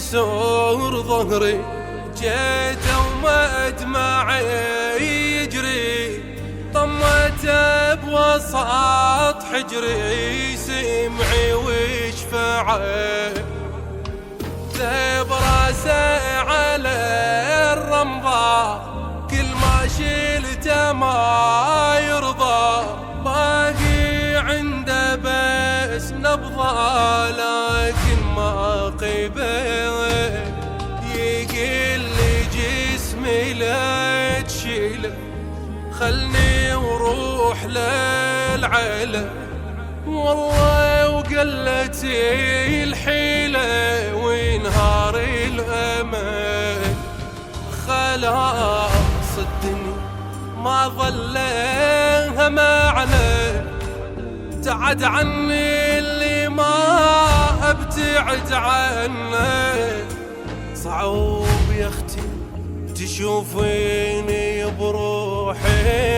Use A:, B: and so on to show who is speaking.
A: يسور ظهري، جيت ومدمعي يجري، طمته بوسط حجري، سمعي وشفعي ذيب راسه على الرمضة، كل ما شلته ما يرضى، باقي عنده بس نبضة، لكن ما قبل يقل لي جسمي لا تشيله، خلني وروح للعيله، والله وقلتي الحيلة وينهار الأمل، خلاص الدنيا ما ظلها معنى، ابتعد عني اللي ما ابتعد عنه، صعوب يا اختي تشوفيني بروحي